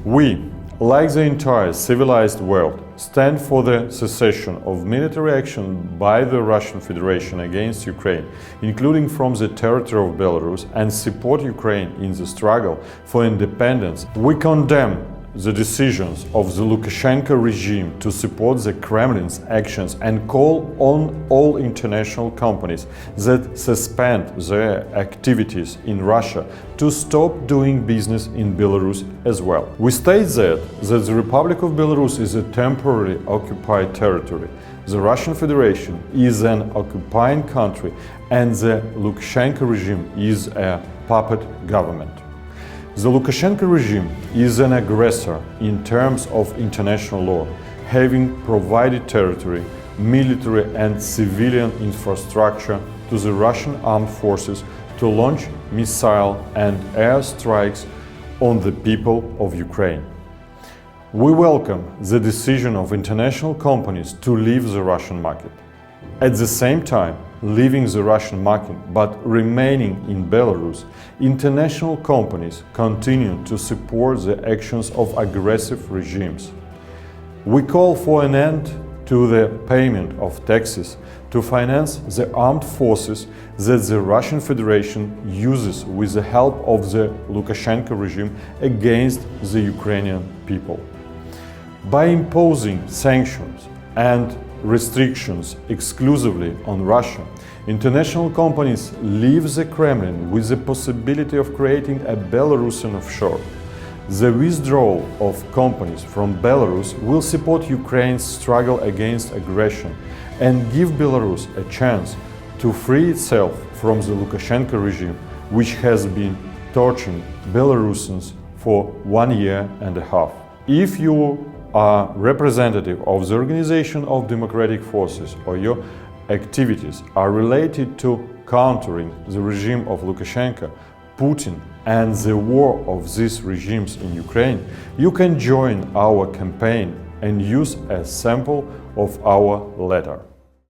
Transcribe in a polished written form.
We, like the entire civilized world, stand for the cessation of military action by the Russian Federation against Ukraine, including from the territory of Belarus, and support Ukraine in the struggle for independence. We condemn the decisions of the Lukashenko regime to support the Kremlin's actions and call on all international companies that suspend their activities in Russia to stop doing business in Belarus as well. We state that the Republic of Belarus is a temporarily occupied territory. The Russian Federation is an occupying country and the Lukashenko regime is a puppet government. The Lukashenko regime is an aggressor in terms of international law, having provided territory, military and civilian infrastructure to the Russian armed forces to launch missile and air strikes on the people of Ukraine. We welcome the decision of international companies to leave the Russian market. At the same time, leaving the Russian market but remaining in Belarus, international companies continue to support the actions of aggressive regimes. We call for an end to the payment of taxes to finance the armed forces that the Russian Federation uses with the help of the Lukashenko regime against the Ukrainian people. By imposing sanctions and restrictions exclusively on Russia, international companies leave the Kremlin with the possibility of creating a Belarusian offshore. The withdrawal of companies from Belarus will support Ukraine's struggle against aggression and give Belarus a chance to free itself from the Lukashenko regime, which has been torturing Belarusians for 1.5 years. If you are representative of the Organization of Democratic Forces or your activities are related to countering the regime of Lukashenko, Putin and the war of these regimes in Ukraine, you can join our campaign and use a sample of our letter.